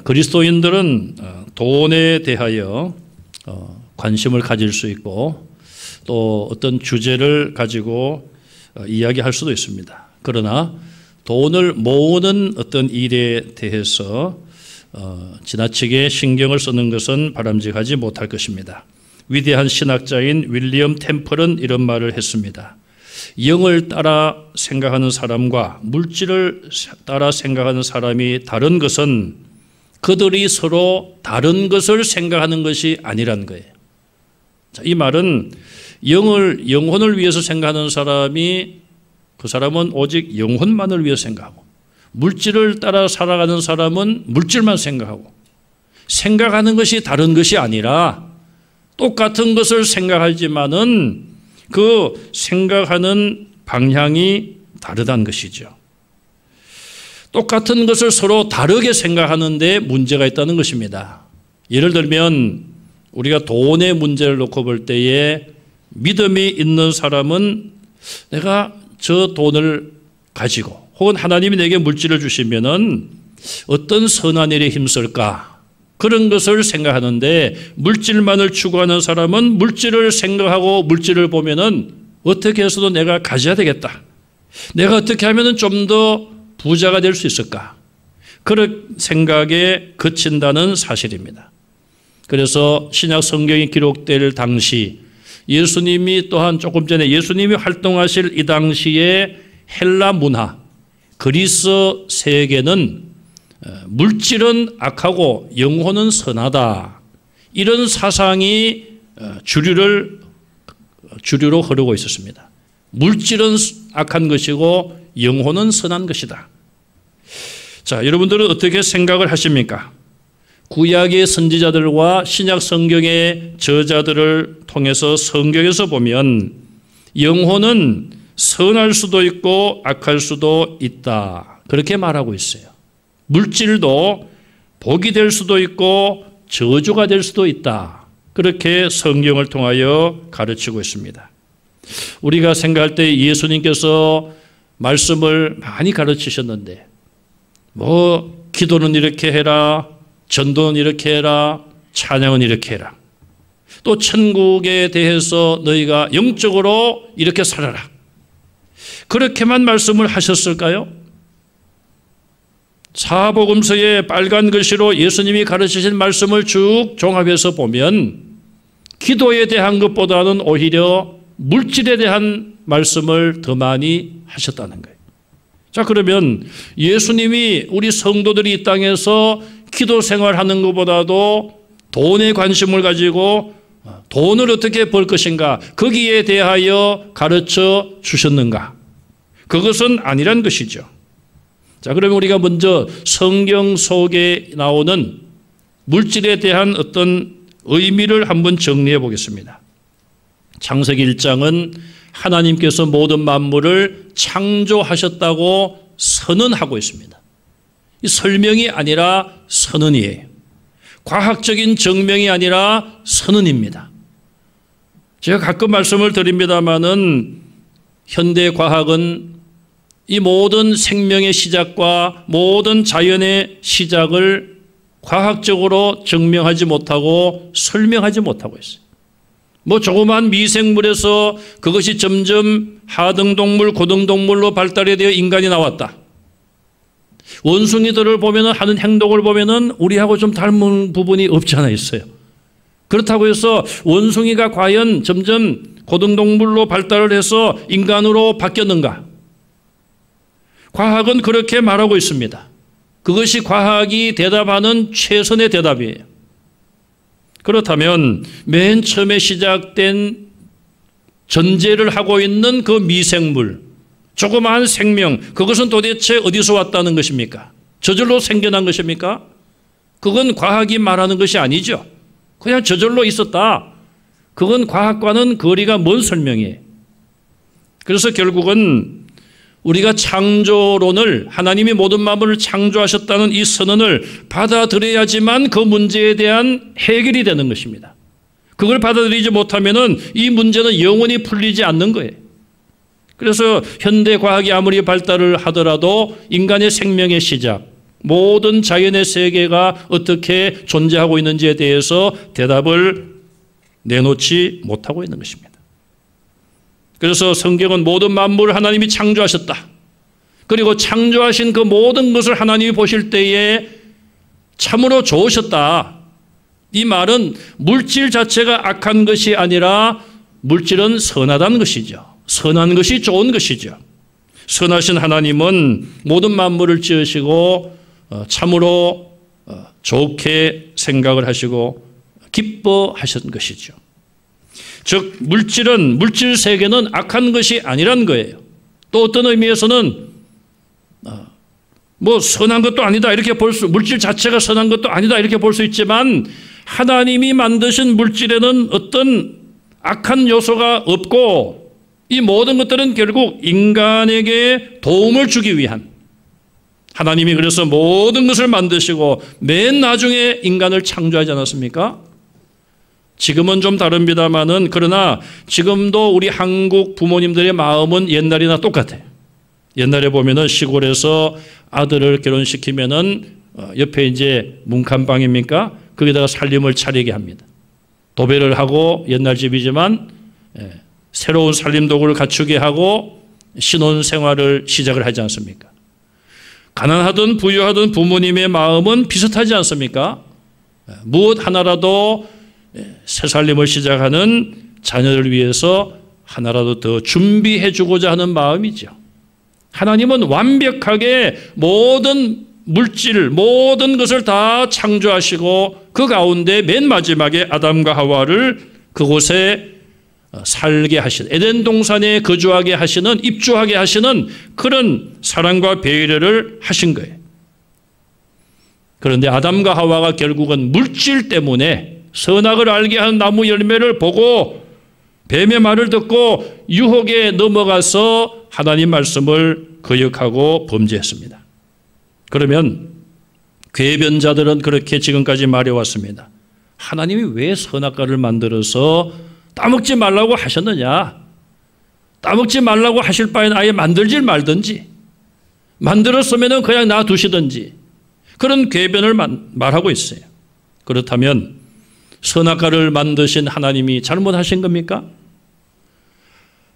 그리스도인들은 돈에 대하여 관심을 가질 수 있고 또 어떤 주제를 가지고 이야기할 수도 있습니다. 그러나 돈을 모으는 어떤 일에 대해서 지나치게 신경을 쓰는 것은 바람직하지 못할 것입니다. 위대한 신학자인 윌리엄 템플은 이런 말을 했습니다. 영을 따라 생각하는 사람과 물질을 따라 생각하는 사람이 다른 것은 그들이 서로 다른 것을 생각하는 것이 아니라는 거예요. 자, 이 말은 영혼을 위해서 생각하는 사람이 그 사람은 오직 영혼만을 위해서 생각하고 물질을 따라 살아가는 사람은 물질만 생각하고 생각하는 것이 다른 것이 아니라 똑같은 것을 생각하지만은 그 생각하는 방향이 다르다는 것이죠. 똑같은 것을 서로 다르게 생각하는데 문제가 있다는 것입니다. 예를 들면 우리가 돈의 문제를 놓고 볼 때에 믿음이 있는 사람은 내가 저 돈을 가지고 혹은 하나님이 내게 물질을 주시면은 어떤 선한 일에 힘쓸까 그런 것을 생각하는데 물질만을 추구하는 사람은 물질을 생각하고 물질을 보면은 어떻게 해서도 내가 가져야 되겠다. 내가 어떻게 하면은 좀 더 부자가 될 수 있을까? 그런 생각에 그친다는 사실입니다. 그래서 신약 성경이 기록될 당시 예수님이 또한 조금 전에 예수님이 활동하실 이 당시에 헬라 문화, 그리스 세계는 물질은 악하고 영혼은 선하다. 이런 사상이 주류로 흐르고 있었습니다. 물질은 악한 것이고 영혼은 선한 것이다. 자, 여러분들은 어떻게 생각을 하십니까? 구약의 선지자들과 신약 성경의 저자들을 통해서 성경에서 보면 영혼은 선할 수도 있고 악할 수도 있다. 그렇게 말하고 있어요. 물질도 복이 될 수도 있고 저주가 될 수도 있다. 그렇게 성경을 통하여 가르치고 있습니다. 우리가 생각할 때 예수님께서 말씀을 많이 가르치셨는데 기도는 이렇게 해라, 전도는 이렇게 해라, 찬양은 이렇게 해라. 또 천국에 대해서 너희가 영적으로 이렇게 살아라. 그렇게만 말씀을 하셨을까요? 사복음서의 빨간 글씨로 예수님이 가르치신 말씀을 쭉 종합해서 보면 기도에 대한 것보다는 오히려 물질에 대한 말씀을 더 많이 하셨다는 거예요. 자, 그러면 예수님이 우리 성도들이 이 땅에서 기도 생활하는 것보다도 돈에 관심을 가지고 돈을 어떻게 벌 것인가 거기에 대하여 가르쳐 주셨는가? 그것은 아니란 것이죠. 자, 그러면 우리가 먼저 성경 속에 나오는 물질에 대한 어떤 의미를 한번 정리해 보겠습니다. 창세기 1장은 하나님께서 모든 만물을 창조하셨다고 선언하고 있습니다. 이 설명이 아니라 선언이에요. 과학적인 증명이 아니라 선언입니다. 제가 가끔 말씀을 드립니다마는 현대 과학은 이 모든 생명의 시작과 모든 자연의 시작을 과학적으로 증명하지 못하고 설명하지 못하고 있어요. 조그만 미생물에서 그것이 점점 하등동물, 고등동물로 발달이 되어 인간이 나왔다. 원숭이들을 보면 하는 행동을 보면 우리하고 좀 닮은 부분이 없지 않아 있어요. 그렇다고 해서 원숭이가 과연 점점 고등동물로 발달을 해서 인간으로 바뀌었는가? 과학은 그렇게 말하고 있습니다. 그것이 과학이 대답하는 최선의 대답이에요. 그렇다면 맨 처음에 시작된 전제를 하고 있는 그 미생물, 조그마한 생명, 그것은 도대체 어디서 왔다는 것입니까? 저절로 생겨난 것입니까? 그건 과학이 말하는 것이 아니죠. 그냥 저절로 있었다. 그건 과학과는 거리가 먼 설명이에요. 그래서 결국은 우리가 창조론을 하나님이 모든 만물을 창조하셨다는 이 선언을 받아들여야지만 그 문제에 대한 해결이 되는 것입니다. 그걸 받아들이지 못하면은 이 문제는 영원히 풀리지 않는 거예요. 그래서 현대 과학이 아무리 발달을 하더라도 인간의 생명의 시작, 모든 자연의 세계가 어떻게 존재하고 있는지에 대해서 대답을 내놓지 못하고 있는 것입니다. 그래서 성경은 모든 만물을 하나님이 창조하셨다. 그리고 창조하신 그 모든 것을 하나님이 보실 때에 참으로 좋으셨다. 이 말은 물질 자체가 악한 것이 아니라 물질은 선하다는 것이죠. 선한 것이 좋은 것이죠. 선하신 하나님은 모든 만물을 지으시고 참으로 좋게 생각을 하시고 기뻐하신 것이죠. 즉 물질은 물질 세계는 악한 것이 아니란 거예요. 또 어떤 의미에서는 뭐 선한 것도 아니다 이렇게 물질 자체가 선한 것도 아니다 이렇게 볼 수 있지만 하나님이 만드신 물질에는 어떤 악한 요소가 없고 이 모든 것들은 결국 인간에게 도움을 주기 위한 하나님이 그래서 모든 것을 만드시고 맨 나중에 인간을 창조하지 않았습니까? 지금은 좀 다릅니다만은 그러나 지금도 우리 한국 부모님들의 마음은 옛날이나 똑같아요. 옛날에 보면은 시골에서 아들을 결혼시키면은 옆에 이제 문간방입니까? 거기다가 살림을 차리게 합니다. 도배를 하고 옛날 집이지만 새로운 살림 도구를 갖추게 하고 신혼 생활을 시작을 하지 않습니까? 가난하든 부유하든 부모님의 마음은 비슷하지 않습니까? 무엇 하나라도 새 살림을 시작하는 자녀를 위해서 하나라도 더 준비해 주고자 하는 마음이죠. 하나님은 완벽하게 모든 물질, 모든 것을 다 창조하시고 그 가운데 맨 마지막에 아담과 하와를 그곳에 살게 하시는 에덴 동산에 거주하게 하시는 입주하게 하시는 그런 사랑과 배려를 하신 거예요. 그런데 아담과 하와가 결국은 물질 때문에 선악을 알게 하는 나무 열매를 보고 뱀의 말을 듣고 유혹에 넘어가서 하나님 말씀을 거역하고 범죄했습니다. 그러면 궤변자들은 그렇게 지금까지 말해왔습니다. 하나님이 왜 선악과를 만들어서 따먹지 말라고 하셨느냐? 따먹지 말라고 하실 바에는 아예 만들질 말든지 만들었으면 그냥 놔두시든지 그런 궤변을 말하고 있어요. 그렇다면 선악과를 만드신 하나님이 잘못하신 겁니까?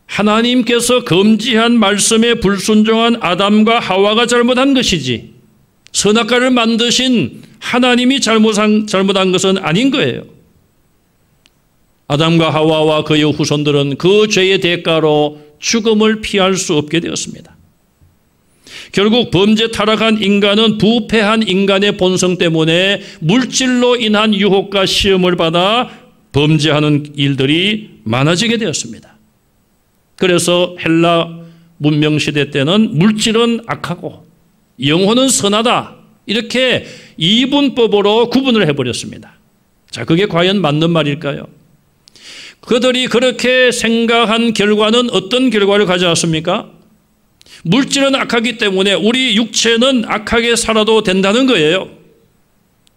하나님께서 금지한 말씀에 불순종한 아담과 하와가 잘못한 것이지 선악과를 만드신 하나님이 잘못한 것은 아닌 거예요. 아담과 하와와 그의 후손들은 그 죄의 대가로 죽음을 피할 수 없게 되었습니다. 결국 범죄 타락한 인간은 부패한 인간의 본성 때문에 물질로 인한 유혹과 시험을 받아 범죄하는 일들이 많아지게 되었습니다. 그래서 헬라 문명시대 때는 물질은 악하고 영혼은 선하다 이렇게 이분법으로 구분을 해버렸습니다. 자, 그게 과연 맞는 말일까요? 그들이 그렇게 생각한 결과는 어떤 결과를 가져왔습니까? 물질은 악하기 때문에 우리 육체는 악하게 살아도 된다는 거예요.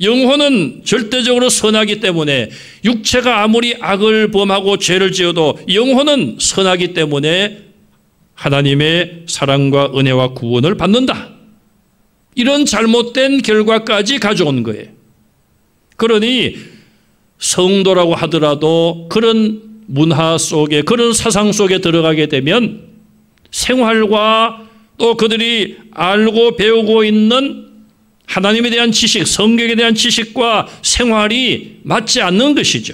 영혼은 절대적으로 선하기 때문에 육체가 아무리 악을 범하고 죄를 지어도 영혼은 선하기 때문에 하나님의 사랑과 은혜와 구원을 받는다. 이런 잘못된 결과까지 가져온 거예요. 그러니 성도라고 하더라도 그런 문화 속에 그런 사상 속에 들어가게 되면 생활과 또 그들이 알고 배우고 있는 하나님에 대한 지식, 성경에 대한 지식과 생활이 맞지 않는 것이죠.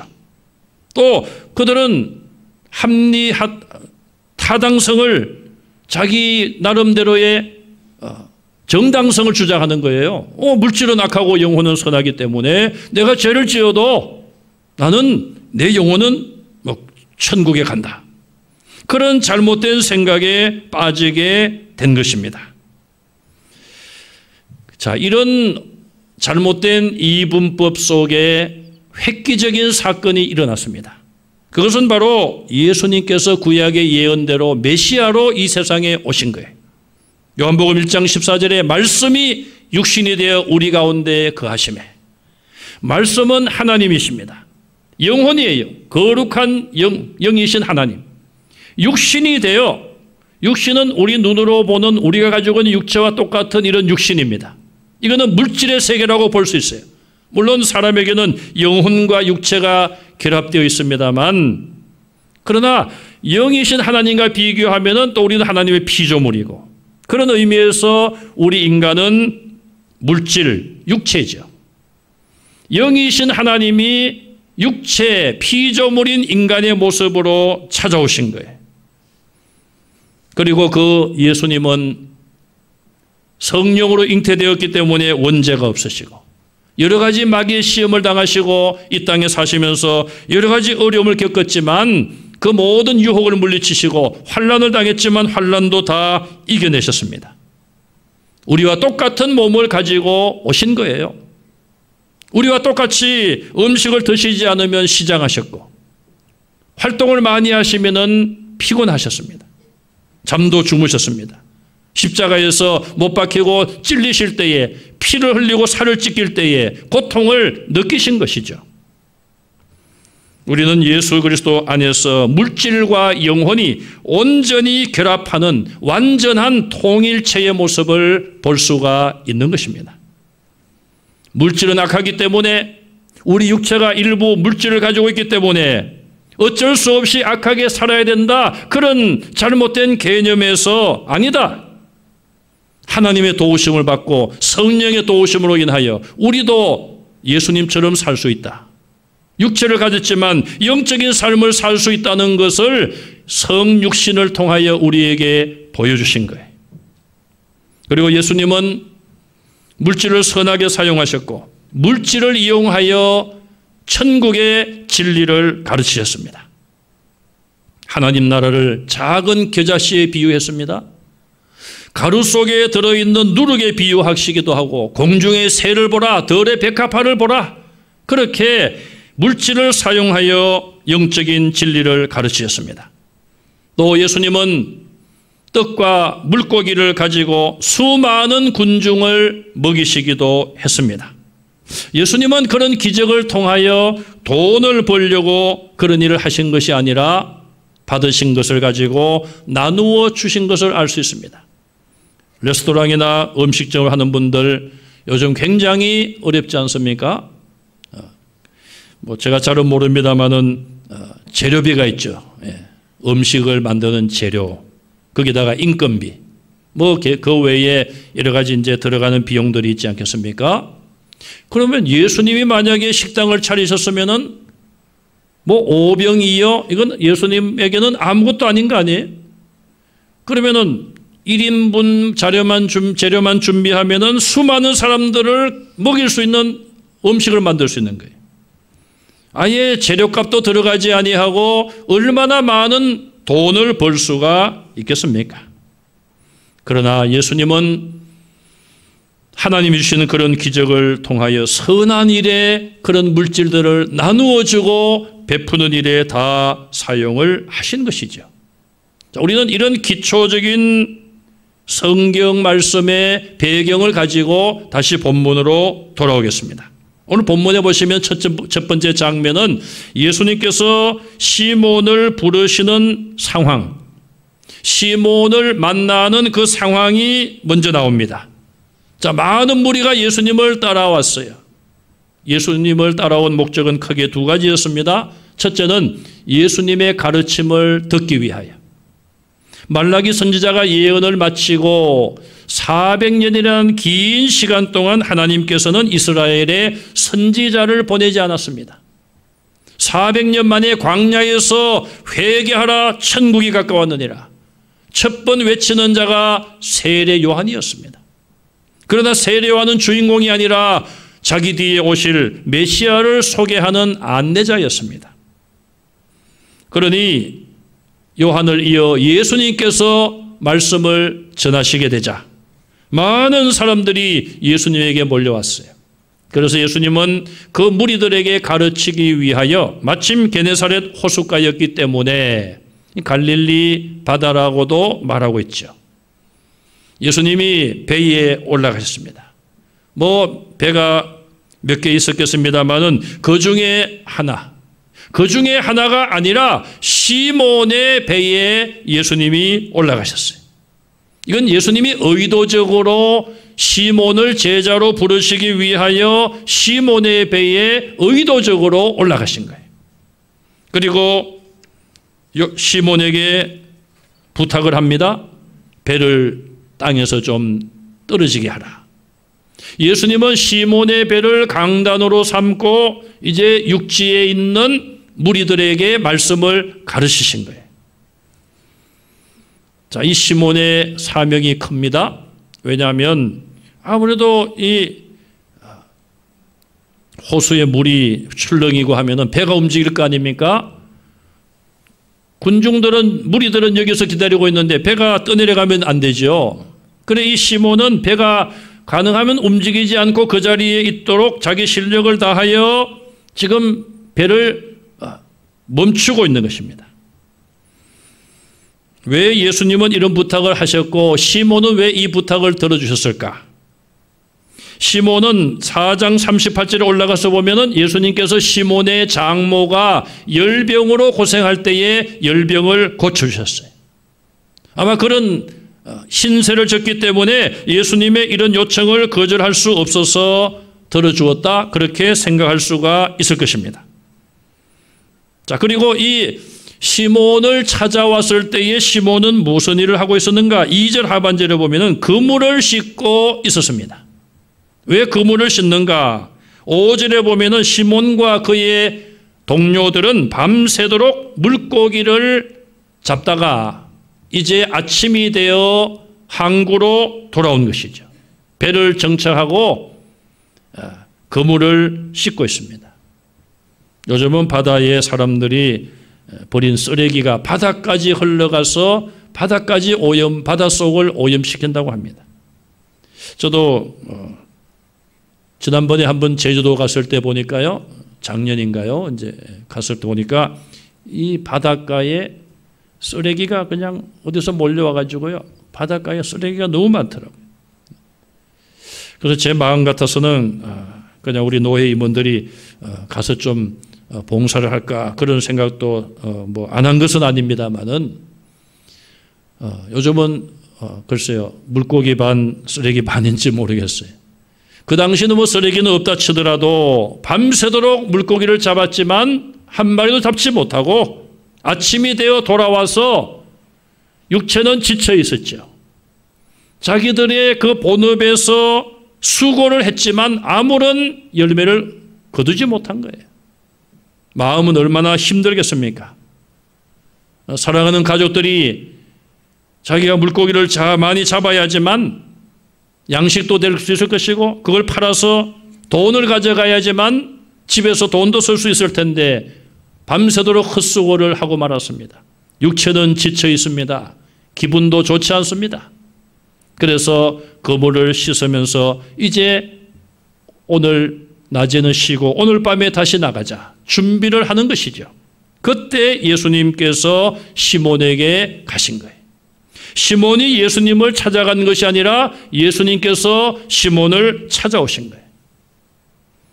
또 그들은 타당성을 자기 나름대로의 정당성을 주장하는 거예요. 물질은 악하고 영혼은 선하기 때문에 내가 죄를 지어도 나는 내 영혼은 천국에 간다. 그런 잘못된 생각에 빠지게 된 것입니다. 자, 이런 잘못된 이분법 속에 획기적인 사건이 일어났습니다. 그것은 바로 예수님께서 구약의 예언대로 메시아로 이 세상에 오신 거예요. 요한복음 1장 14절에 말씀이 육신이 되어 우리 가운데 거하시매. 말씀은 하나님이십니다. 영혼이에요. 거룩한 영이신 하나님. 육신이 되어 육신은 우리 눈으로 보는 우리가 가지고 있는 육체와 똑같은 이런 육신입니다. 이거는 물질의 세계라고 볼 수 있어요. 물론 사람에게는 영혼과 육체가 결합되어 있습니다만, 그러나 영이신 하나님과 비교하면 또 우리는 하나님의 피조물이고, 그런 의미에서 우리 인간은 물질, 육체죠. 영이신 하나님이 육체, 피조물인 인간의 모습으로 찾아오신 거예요. 그리고 그 예수님은 성령으로 잉태되었기 때문에 원죄가 없으시고 여러 가지 마귀의 시험을 당하시고 이 땅에 사시면서 여러 가지 어려움을 겪었지만 그 모든 유혹을 물리치시고 환난을 당했지만 환난도 다 이겨내셨습니다. 우리와 똑같은 몸을 가지고 오신 거예요. 우리와 똑같이 음식을 드시지 않으면 시장하셨고 활동을 많이 하시면 피곤하셨습니다. 잠도 주무셨습니다. 십자가에서 못 박히고 찔리실 때에 피를 흘리고 살을 찢길 때에 고통을 느끼신 것이죠. 우리는 예수 그리스도 안에서 물질과 영혼이 온전히 결합하는 완전한 통일체의 모습을 볼 수가 있는 것입니다. 물질은 악하기 때문에 우리 육체가 일부 물질을 가지고 있기 때문에 어쩔 수 없이 악하게 살아야 된다. 그런 잘못된 개념에서 아니다. 하나님의 도우심을 받고 성령의 도우심으로 인하여 우리도 예수님처럼 살 수 있다. 육체를 가졌지만 영적인 삶을 살 수 있다는 것을 성육신을 통하여 우리에게 보여주신 거예요. 그리고 예수님은 물질을 선하게 사용하셨고 물질을 이용하여 천국의 진리를 가르치셨습니다. 하나님 나라를 작은 겨자씨에 비유했습니다. 가루 속에 들어있는 누룩에 비유하시기도 하고 공중의 새를 보라, 들의 백합화를 보라. 그렇게 물질을 사용하여 영적인 진리를 가르치셨습니다. 또 예수님은 떡과 물고기를 가지고 수많은 군중을 먹이시기도 했습니다. 예수님은 그런 기적을 통하여 돈을 벌려고 그런 일을 하신 것이 아니라 받으신 것을 가지고 나누어 주신 것을 알 수 있습니다. 레스토랑이나 음식점을 하는 분들 요즘 굉장히 어렵지 않습니까? 제가 잘은 모릅니다만은 재료비가 있죠. 음식을 만드는 재료, 거기다가 인건비, 그 외에 여러 가지 이제 들어가는 비용들이 있지 않겠습니까? 그러면 예수님이 만약에 식당을 차리셨으면은 오병이어 이건 예수님에게는 아무것도 아닌 거 아니에요? 그러면은 1인분 재료만 준비하면은 수많은 사람들을 먹일 수 있는 음식을 만들 수 있는 거예요. 아예 재료값도 들어가지 아니하고 얼마나 많은 돈을 벌 수가 있겠습니까? 그러나 예수님은 하나님이 주시는 그런 기적을 통하여 선한 일에 그런 물질들을 나누어 주고 베푸는 일에 다 사용을 하신 것이죠. 자, 우리는 이런 기초적인 성경 말씀의 배경을 가지고 다시 본문으로 돌아오겠습니다. 오늘 본문에 보시면 첫 번째 장면은 예수님께서 시몬을 부르시는 상황, 시몬을 만나는 그 상황이 먼저 나옵니다. 자, 많은 무리가 예수님을 따라왔어요. 예수님을 따라온 목적은 크게 두 가지였습니다. 첫째는 예수님의 가르침을 듣기 위하여. 말라기 선지자가 예언을 마치고 400년이라는 긴 시간 동안 하나님께서는 이스라엘에 선지자를 보내지 않았습니다. 400년 만에 광야에서 회개하라 천국이 가까웠느니라. 첫 번 외치는 자가 세례 요한이었습니다. 그러나 세례 요한은 주인공이 아니라 자기 뒤에 오실 메시아를 소개하는 안내자였습니다. 그러니 요한을 이어 예수님께서 말씀을 전하시게 되자 많은 사람들이 예수님에게 몰려왔어요. 그래서 예수님은 그 무리들에게 가르치기 위하여 마침 게네사렛 호숫가였기 때문에 갈릴리 바다라고도 말하고 있죠. 예수님이 배에 올라가셨습니다. 배가 몇 개 있었겠습니다만은 그 중에 하나가 아니라 시몬의 배에 예수님이 올라가셨어요. 이건 예수님이 의도적으로 시몬을 제자로 부르시기 위하여 시몬의 배에 의도적으로 올라가신 거예요. 그리고 시몬에게 부탁을 합니다. 배를 땅에서 좀 떨어지게 하라. 예수님은 시몬의 배를 강단으로 삼고 이제 육지에 있는 무리들에게 말씀을 가르치신 거예요. 자, 이 시몬의 사명이 큽니다. 왜냐하면 아무래도 이 호수에 물이 출렁이고 하면은 배가 움직일 거 아닙니까? 군중들은, 무리들은 여기서 기다리고 있는데 배가 떠내려가면 안 되죠. 그래 이 시몬은 배가 가능하면 움직이지 않고 그 자리에 있도록 자기 실력을 다하여 지금 배를 멈추고 있는 것입니다. 왜 예수님은 이런 부탁을 하셨고 시몬은 왜 이 부탁을 들어주셨을까? 시몬은 4장 38절에 올라가서 보면은 예수님께서 시몬의 장모가 열병으로 고생할 때에 열병을 고쳐주셨어요. 아마 그런 신세를 졌기 때문에 예수님의 이런 요청을 거절할 수 없어서 들어주었다, 그렇게 생각할 수가 있을 것입니다. 자, 그리고 이 시몬을 찾아왔을 때에 시몬은 무슨 일을 하고 있었는가? 2절 하반절에 보면은 그물을 씻고 있었습니다. 왜 그물을 씻는가? 5절에 보면은 시몬과 그의 동료들은 밤새도록 물고기를 잡다가 이제 아침이 되어 항구로 돌아온 것이죠. 배를 정착하고 그물을 씻고 있습니다. 요즘은 바다에 사람들이 버린 쓰레기가 바다까지 흘러가서 바다까지 바닷속을 오염시킨다고 합니다. 저도 지난번에 한번 제주도 갔을 때 보니까요, 작년인가요? 이제 갔을 때 보니까 이 바닷가에 쓰레기가 그냥 어디서 몰려와가지고요, 바닷가에 쓰레기가 너무 많더라고요. 그래서 제 마음 같아서는 그냥 우리 노회 임원들이 가서 좀 봉사를 할까 그런 생각도 뭐 안 한 것은 아닙니다만은 요즘은 글쎄요, 물고기 반 쓰레기 반인지 모르겠어요. 그 당시는 뭐 쓰레기는 없다 치더라도 밤새도록 물고기를 잡았지만 한 마리도 잡지 못하고 아침이 되어 돌아와서 육체는 지쳐 있었죠. 자기들의 그 본업에서 수고를 했지만 아무런 열매를 거두지 못한 거예요. 마음은 얼마나 힘들겠습니까? 사랑하는 가족들이 자기가 물고기를 많이 잡아야지만 양식도 될 수 있을 것이고 그걸 팔아서 돈을 가져가야지만 집에서 돈도 쓸 수 있을 텐데 밤새도록 헛수고를 하고 말았습니다. 육체는 지쳐 있습니다. 기분도 좋지 않습니다. 그래서 그물을 씻으면서 이제 오늘 낮에는 쉬고 오늘 밤에 다시 나가자 준비를 하는 것이죠. 그때 예수님께서 시몬에게 가신 거예요. 시몬이 예수님을 찾아간 것이 아니라 예수님께서 시몬을 찾아오신 거예요.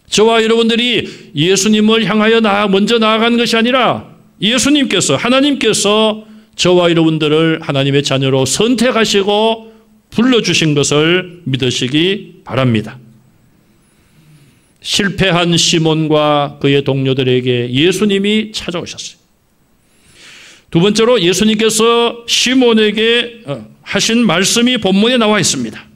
저와 여러분들이 예수님을 향하여 먼저 나아간 것이 아니라 예수님께서, 하나님께서 저와 여러분들을 하나님의 자녀로 선택하시고 불러주신 것을 믿으시기 바랍니다. 실패한 시몬과 그의 동료들에게 예수님이 찾아오셨어요. 두 번째로 예수님께서 시몬에게 하신 말씀이 본문에 나와 있습니다.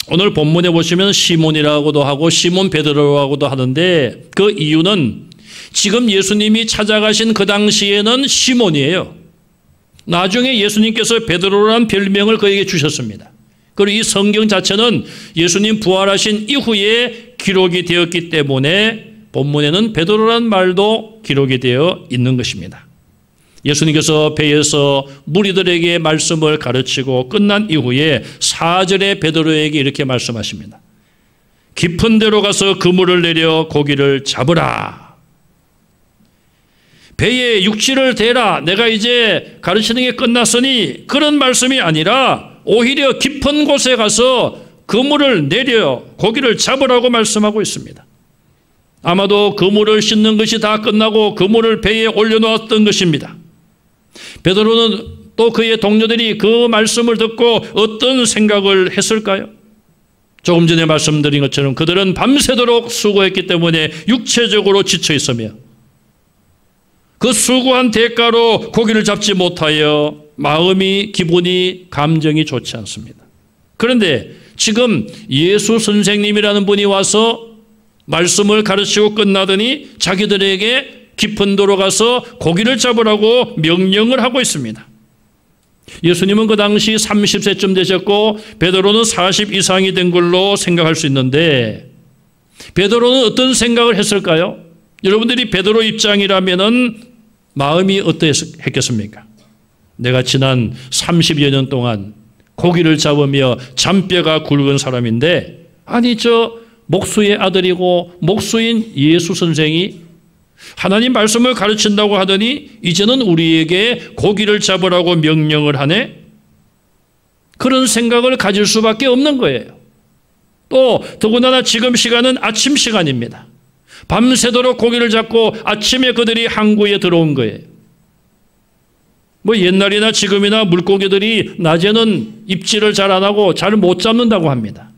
오늘 본문에 보시면 시몬이라고도 하고 시몬 베드로라고도 하는데 그 이유는 지금 예수님이 찾아가신 그 당시에는 시몬이에요. 나중에 예수님께서 베드로라는 별명을 그에게 주셨습니다. 그리고 이 성경 자체는 예수님 부활하신 이후에 기록이 되었기 때문에 본문에는 베드로라는 말도 기록이 되어 있는 것입니다. 예수님께서 배에서 무리들에게 말씀을 가르치고 끝난 이후에 4절에 베드로에게 이렇게 말씀하십니다. 깊은 데로 가서 그물을 내려 고기를 잡으라. 배에 육지를 대라. 내가 이제 가르치는 게 끝났으니 그런 말씀이 아니라 오히려 깊은 곳에 가서 그물을 내려 고기를 잡으라고 말씀하고 있습니다. 아마도 그물을 씻는 것이 다 끝나고 그물을 배에 올려놓았던 것입니다. 베드로는 또 그의 동료들이 그 말씀을 듣고 어떤 생각을 했을까요? 조금 전에 말씀드린 것처럼 그들은 밤새도록 수고했기 때문에 육체적으로 지쳐 있으며 그 수고한 대가로 고기를 잡지 못하여 마음이, 기분이, 감정이 좋지 않습니다. 그런데 지금 예수 선생님이라는 분이 와서 말씀을 가르치고 끝나더니 자기들에게 깊은 도로 가서 고기를 잡으라고 명령을 하고 있습니다. 예수님은 그 당시 30세쯤 되셨고 베드로는 40 이상이 된 걸로 생각할 수 있는데 베드로는 어떤 생각을 했을까요? 여러분들이 베드로 입장이라면은 마음이 어떠했겠습니까? 내가 지난 30여 년 동안 고기를 잡으며 잔뼈가 굵은 사람인데 아니 저 목수의 아들이고 목수인 예수 선생이 하나님 말씀을 가르친다고 하더니 이제는 우리에게 고기를 잡으라고 명령을 하네? 그런 생각을 가질 수밖에 없는 거예요. 또 더군다나 지금 시간은 아침 시간입니다. 밤새도록 고기를 잡고 아침에 그들이 항구에 들어온 거예요. 뭐 옛날이나 지금이나 물고기들이 낮에는 입질을 잘 안 하고 잘 못 잡는다고 합니다.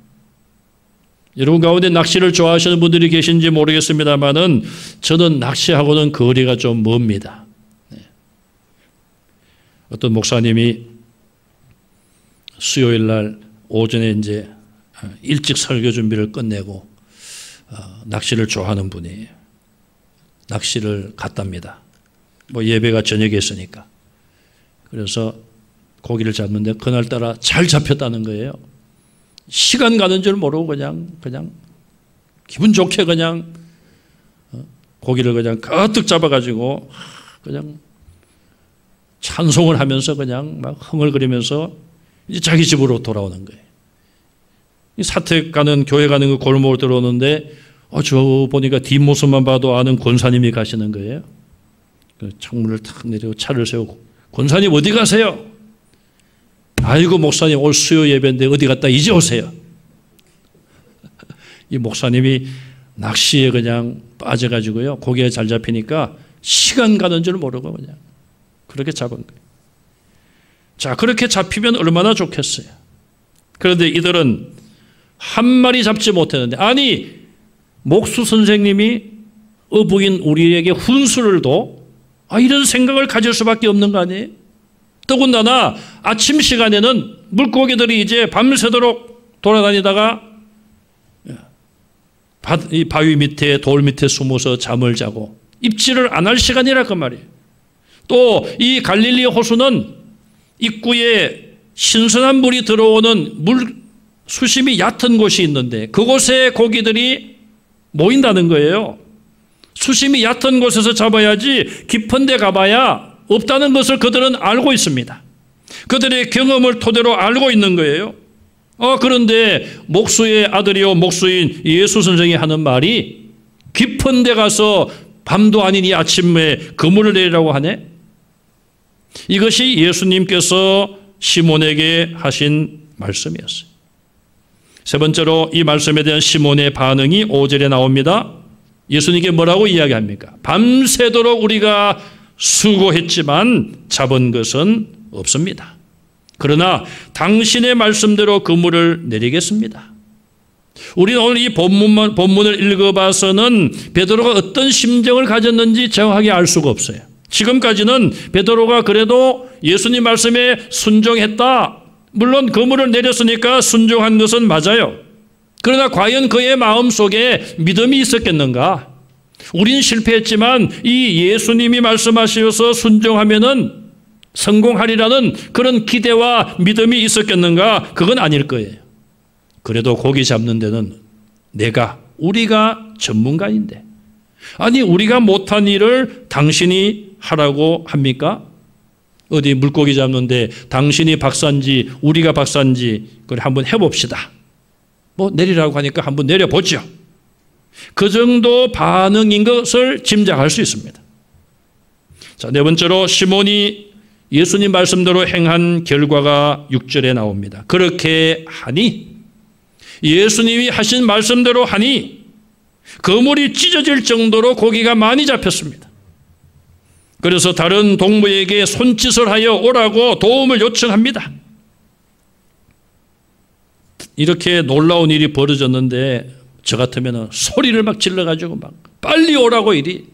여러분 가운데 낚시를 좋아하시는 분들이 계신지 모르겠습니다만은 저는 낚시하고는 거리가 좀 멉니다. 어떤 목사님이 수요일 날 오전에 이제 일찍 설교 준비를 끝내고 낚시를 좋아하는 분이에요. 낚시를 갔답니다. 뭐 예배가 저녁에 있으니까. 그래서 고기를 잡는데 그날따라 잘 잡혔다는 거예요. 시간 가는 줄 모르고 그냥 기분 좋게 그냥 고기를 그냥 가득 잡아가지고 그냥 찬송을 하면서 그냥 막 흥얼거리면서 이제 자기 집으로 돌아오는 거예요. 이 사택 가는 교회 가는 그 골목으로 들어오는데 저 보니까 뒷모습만 봐도 아는 권사님이 가시는 거예요. 창문을 탁 내리고 차를 세우고 권사님 어디 가세요? 아이고 목사님 올 수요 예배인데 어디 갔다 이제 오세요. 이 목사님이 낚시에 그냥 빠져가지고요. 고기가 잘 잡히니까 시간 가는 줄 모르고 그냥 그렇게 잡은 거예요. 자, 그렇게 잡히면 얼마나 좋겠어요. 그런데 이들은 한 마리 잡지 못했는데 아니 목수 선생님이 어부인 우리에게 훈수를 둬? 이런 생각을 가질 수밖에 없는 거 아니에요? 더군다나 아침 시간에는 물고기들이 이제 밤새도록 돌아다니다가 이 바위 밑에 돌 밑에 숨어서 잠을 자고 입질을 안 할 시간이라 그 말이에요. 또 이 갈릴리 호수는 입구에 신선한 물이 들어오는 물 수심이 얕은 곳이 있는데 그곳에 고기들이 모인다는 거예요. 수심이 얕은 곳에서 잡아야지 깊은 데 가봐야 없다는 것을 그들은 알고 있습니다. 그들의 경험을 토대로 알고 있는 거예요. 그런데 목수의 아들이요 목수인 예수 선생이 하는 말이 깊은 데 가서 밤도 아닌 이 아침에 그물을 내리라고 하네. 이것이 예수님께서 시몬에게 하신 말씀이었어요. 세 번째로 이 말씀에 대한 시몬의 반응이 5절에 나옵니다. 예수님께 뭐라고 이야기합니까? 밤새도록 우리가 수고했지만 잡은 것은 없습니다. 그러나 당신의 말씀대로 그물을 내리겠습니다. 우리는 오늘 이 본문을 읽어봐서는 베드로가 어떤 심정을 가졌는지 정확하게 알 수가 없어요. 지금까지는 베드로가 그래도 예수님 말씀에 순종했다. 물론 그물을 내렸으니까 순종한 것은 맞아요. 그러나 과연 그의 마음속에 믿음이 있었겠는가? 우린 실패했지만 이 예수님이 말씀하셔서 순종하면은 성공하리라는 그런 기대와 믿음이 있었겠는가? 그건 아닐 거예요. 그래도 고기 잡는 데는 우리가 전문가인데 아니 우리가 못한 일을 당신이 하라고 합니까? 어디 물고기 잡는데 당신이 박사인지 우리가 박사인지 그걸 한번 해봅시다. 뭐 내리라고 하니까 한번 내려보죠. 그 정도 반응인 것을 짐작할 수 있습니다. 자, 네 번째로 시몬이 예수님 말씀대로 행한 결과가 6절에 나옵니다. 그렇게 하니 예수님이 하신 말씀대로 하니 그물이 찢어질 정도로 고기가 많이 잡혔습니다. 그래서 다른 동무에게 손짓을 하여 오라고 도움을 요청합니다. 이렇게 놀라운 일이 벌어졌는데 저 같으면 소리를 막 질러가지고 막 빨리 오라고 이리.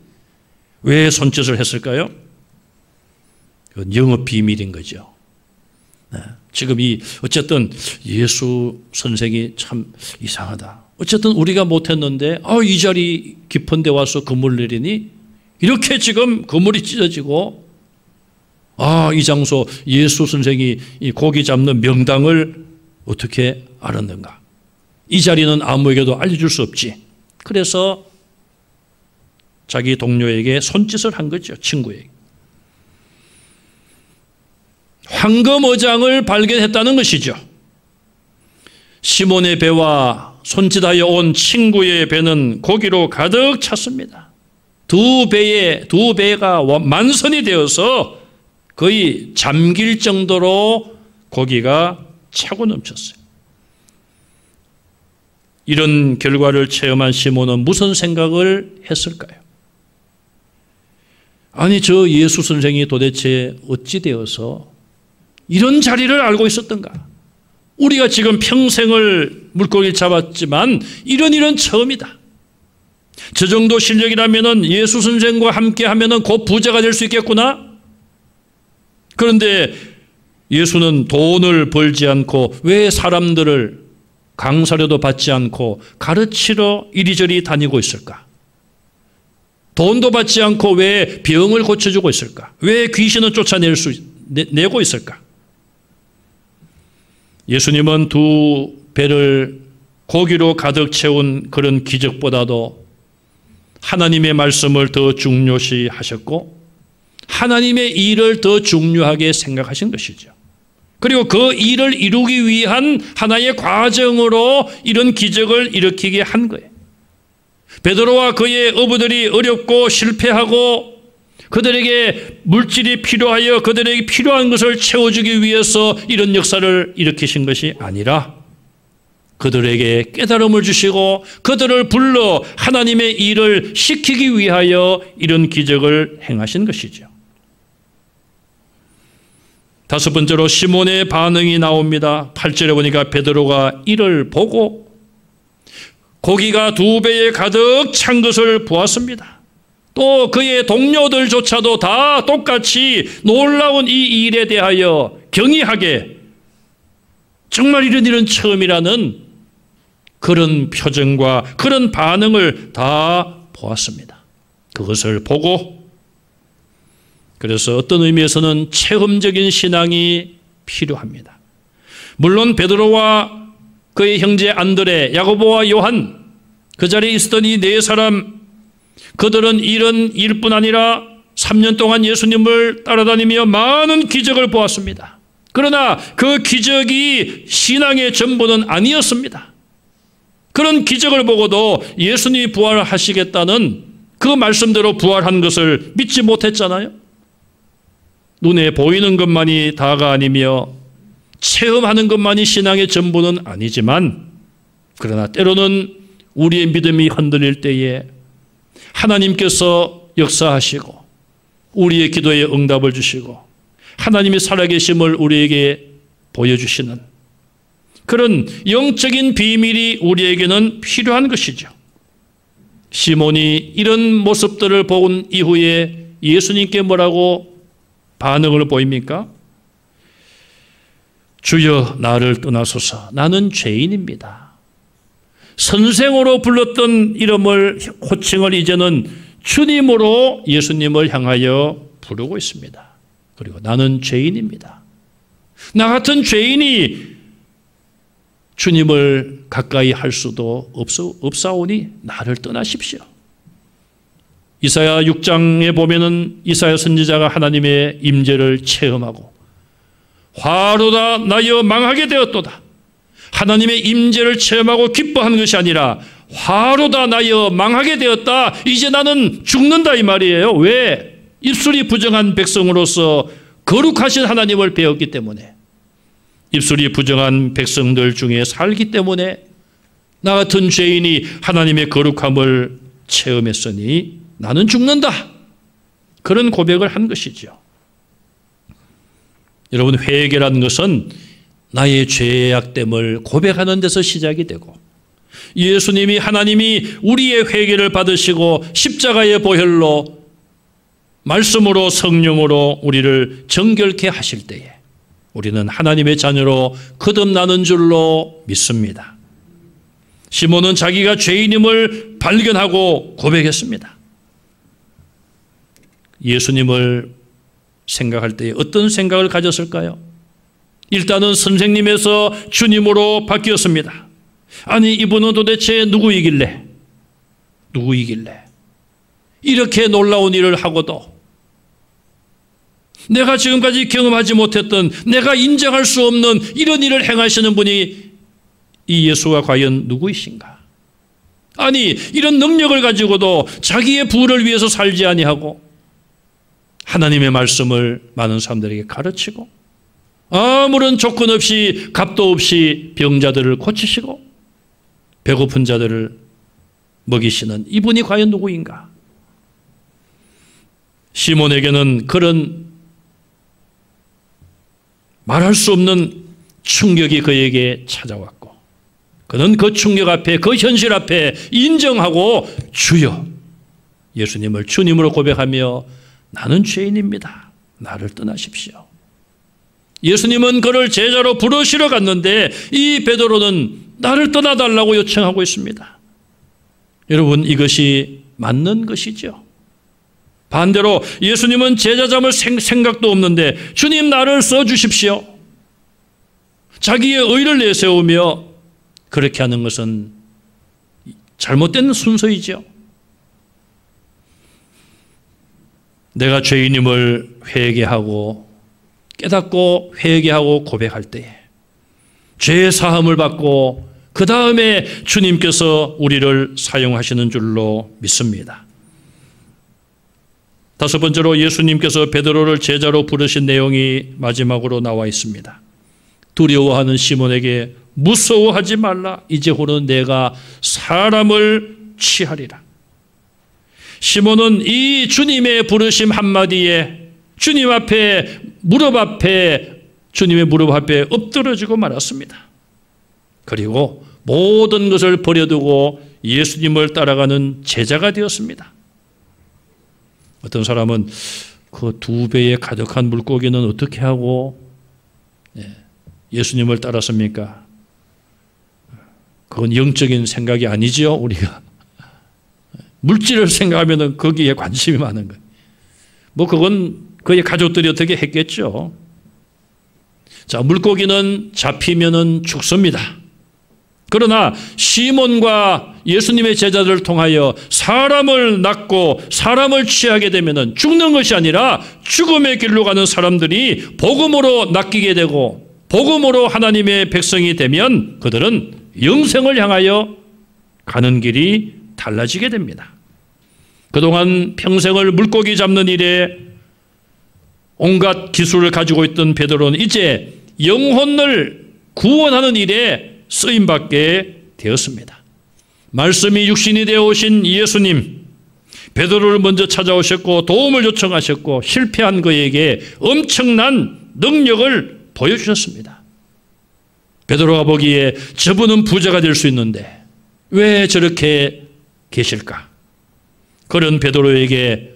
왜 손짓을 했을까요? 그건 영업 비밀인 거죠. 지금 어쨌든 예수 선생이 참 이상하다. 어쨌든 우리가 못했는데 이 자리 깊은 데 와서 그물 내리니 이렇게 지금 그물이 찢어지고 이 장소 예수 선생이 이 고기 잡는 명당을 어떻게 알았는가. 이 자리는 아무에게도 알려줄 수 없지. 그래서 자기 동료에게 손짓을 한 거죠. 친구에게. 황금어장을 발견했다는 것이죠. 시몬의 배와 손짓하여 온 친구의 배는 고기로 가득 찼습니다. 두 배가 만선이 되어서 거의 잠길 정도로 고기가 차고 넘쳤어요. 이런 결과를 체험한 시몬은 무슨 생각을 했을까요? 아니, 저 예수 선생이 도대체 어찌 되어서 이런 자리를 알고 있었던가? 우리가 지금 평생을 물고기를 잡았지만 이런 처음이다. 저 정도 실력이라면 예수 선생과 함께 하면 곧 부자가 될 수 있겠구나? 그런데 예수는 돈을 벌지 않고 왜 사람들을 강사료도 받지 않고 가르치러 이리저리 다니고 있을까? 돈도 받지 않고 왜 병을 고쳐주고 있을까? 왜 귀신을 내고 있을까? 예수님은 두 배를 고기로 가득 채운 그런 기적보다도 하나님의 말씀을 더 중요시 하셨고 하나님의 일을 더 중요하게 생각하신 것이죠. 그리고 그 일을 이루기 위한 하나의 과정으로 이런 기적을 일으키게 한 거예요. 베드로와 그의 어부들이 어렵고 실패하고 그들에게 물질이 필요하여 그들에게 필요한 것을 채워주기 위해서 이런 역사를 일으키신 것이 아니라 그들에게 깨달음을 주시고 그들을 불러 하나님의 일을 시키기 위하여 이런 기적을 행하신 것이죠. 다섯 번째로 시몬의 반응이 나옵니다. 8절에 보니까 베드로가 이를 보고 고기가 두 배에 가득 찬 것을 보았습니다. 또 그의 동료들조차도 다 똑같이 놀라운 이 일에 대하여 경이하게 정말 이런 처음이라는 그런 표정과 그런 반응을 다 보았습니다. 그것을 보고 그래서 어떤 의미에서는 체험적인 신앙이 필요합니다. 물론 베드로와 그의 형제 안드레, 야고보와 요한 그 자리에 있었던 이 네 사람 그들은 이런 일뿐 아니라 3년 동안 예수님을 따라다니며 많은 기적을 보았습니다. 그러나 그 기적이 신앙의 전부는 아니었습니다. 그런 기적을 보고도 예수님이 부활하시겠다는 그 말씀대로 부활한 것을 믿지 못했잖아요. 눈에 보이는 것만이 다가 아니며 체험하는 것만이 신앙의 전부는 아니지만 그러나 때로는 우리의 믿음이 흔들릴 때에 하나님께서 역사하시고 우리의 기도에 응답을 주시고 하나님의 살아계심을 우리에게 보여주시는 그런 영적인 비밀이 우리에게는 필요한 것이죠. 시몬이 이런 모습들을 본 이후에 예수님께 뭐라고 반응을 보입니까? 주여 나를 떠나소서 나는 죄인입니다. 선생으로 불렀던 이름을 호칭을 이제는 주님으로 예수님을 향하여 부르고 있습니다. 그리고 나는 죄인입니다. 나 같은 죄인이 주님을 가까이 할 수도 없사오니 나를 떠나십시오. 이사야 6장에 보면은 이사야 선지자가 하나님의 임재를 체험하고 화로다 나여 망하게 되었도다. 하나님의 임재를 체험하고 기뻐하는 것이 아니라 화로다 나여 망하게 되었다. 이제 나는 죽는다 이 말이에요. 왜? 입술이 부정한 백성으로서 거룩하신 하나님을 배웠기 때문에 입술이 부정한 백성들 중에 살기 때문에 나 같은 죄인이 하나님의 거룩함을 체험했으니 나는 죽는다. 그런 고백을 한 것이죠. 여러분, 회개라는 것은 나의 죄악됨을 고백하는 데서 시작이 되고, 예수님이, 하나님이 우리의 회개를 받으시고 십자가의 보혈로, 말씀으로, 성령으로 우리를 정결케 하실 때에 우리는 하나님의 자녀로 거듭나는 줄로 믿습니다. 시몬은 자기가 죄인임을 발견하고 고백했습니다. 예수님을 생각할 때 어떤 생각을 가졌을까요? 일단은 선생님에서 주님으로 바뀌었습니다. 아니, 이분은 도대체 누구이길래 이렇게 놀라운 일을 하고도 내가 지금까지 경험하지 못했던, 내가 인정할 수 없는 이런 일을 행하시는 분이 이 예수가 과연 누구이신가? 아니, 이런 능력을 가지고도 자기의 부를 위해서 살지 아니하고 하나님의 말씀을 많은 사람들에게 가르치고 아무런 조건 없이, 값도 없이 병자들을 고치시고 배고픈 자들을 먹이시는 이분이 과연 누구인가? 시몬에게는 그런 말할 수 없는 충격이 그에게 찾아왔고, 그는 그 충격 앞에, 그 현실 앞에 인정하고 주여, 예수님을 주님으로 고백하며 나는 죄인입니다, 나를 떠나십시오. 예수님은 그를 제자로 부르시러 갔는데 이 베드로는 나를 떠나달라고 요청하고 있습니다. 여러분, 이것이 맞는 것이죠. 반대로 예수님은 제자 잡을 생각도 없는데 주님, 나를 써주십시오, 자기의 의를 내세우며 그렇게 하는 것은 잘못된 순서이죠. 내가 죄인임을 회개하고 깨닫고 회개하고 고백할 때에 죄의 사함을 받고 그 다음에 주님께서 우리를 사용하시는 줄로 믿습니다. 다섯 번째로 예수님께서 베드로를 제자로 부르신 내용이 마지막으로 나와 있습니다. 두려워하는 시몬에게 무서워하지 말라, 이제후로는 내가 사람을 취하리라. 시몬은 이 주님의 부르심 한마디에 주님 앞에, 주님의 무릎 앞에 엎드러지고 말았습니다. 그리고 모든 것을 버려두고 예수님을 따라가는 제자가 되었습니다. 어떤 사람은 그 2배의 가득한 물고기는 어떻게 하고 예수님을 따랐습니까? 그건 영적인 생각이 아니지요. 우리가 물질을 생각하면 거기에 관심이 많은 거예요. 뭐 그건 그의 가족들이 어떻게 했겠죠. 자, 물고기는 잡히면은 죽습니다. 그러나 시몬과 예수님의 제자들을 통하여 사람을 낳고 사람을 취하게 되면은 죽는 것이 아니라 죽음의 길로 가는 사람들이 복음으로 낚이게 되고 복음으로 하나님의 백성이 되면 그들은 영생을 향하여 가는 길이 달라지게 됩니다. 그동안 평생을 물고기 잡는 일에 온갖 기술을 가지고 있던 베드로는 이제 영혼을 구원하는 일에 쓰임받게 되었습니다. 말씀이 육신이 되어 오신 예수님, 베드로를 먼저 찾아오셨고 도움을 요청하셨고 실패한 그에게 엄청난 능력을 보여주셨습니다. 베드로가 보기에 저분은 부자가 될 수 있는데 왜 저렇게 계실까? 그런 베드로에게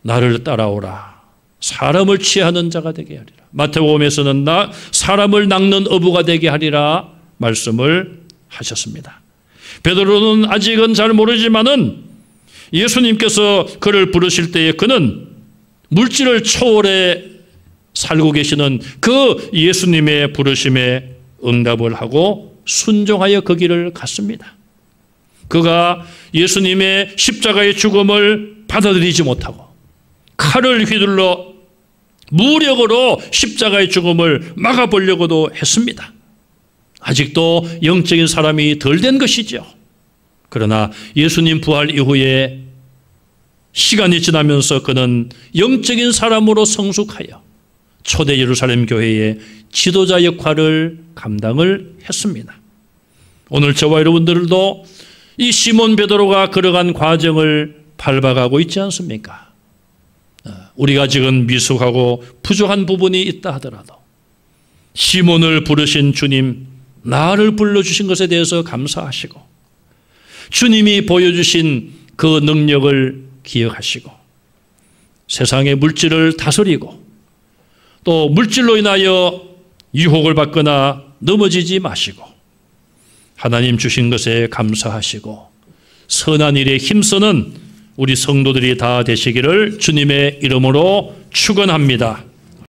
나를 따라오라, 사람을 취하는 자가 되게 하리라. 마태복음에서는 나 사람을 낚는 어부가 되게 하리라 말씀을 하셨습니다. 베드로는 아직은 잘 모르지만은 예수님께서 그를 부르실 때에 그는 물질을 초월해 살고 계시는 그 예수님의 부르심에 응답을 하고 순종하여 그 길을 갔습니다. 그가 예수님의 십자가의 죽음을 받아들이지 못하고 칼을 휘둘러 무력으로 십자가의 죽음을 막아보려고도 했습니다. 아직도 영적인 사람이 덜 된 것이죠. 그러나 예수님 부활 이후에 시간이 지나면서 그는 영적인 사람으로 성숙하여 초대 예루살렘 교회의 지도자 역할을 감당을 했습니다. 오늘 저와 여러분들도 이 시몬 베드로가 걸어간 과정을 밟아가고 있지 않습니까? 우리가 지금 미숙하고 부족한 부분이 있다 하더라도 시몬을 부르신 주님, 나를 불러주신 것에 대해서 감사하시고 주님이 보여주신 그 능력을 기억하시고 세상의 물질을 다스리고 또 물질로 인하여 유혹을 받거나 넘어지지 마시고 하나님 주신 것에 감사하시고 선한 일에 힘쓰는 우리 성도들이 다 되시기를 주님의 이름으로 축원합니다.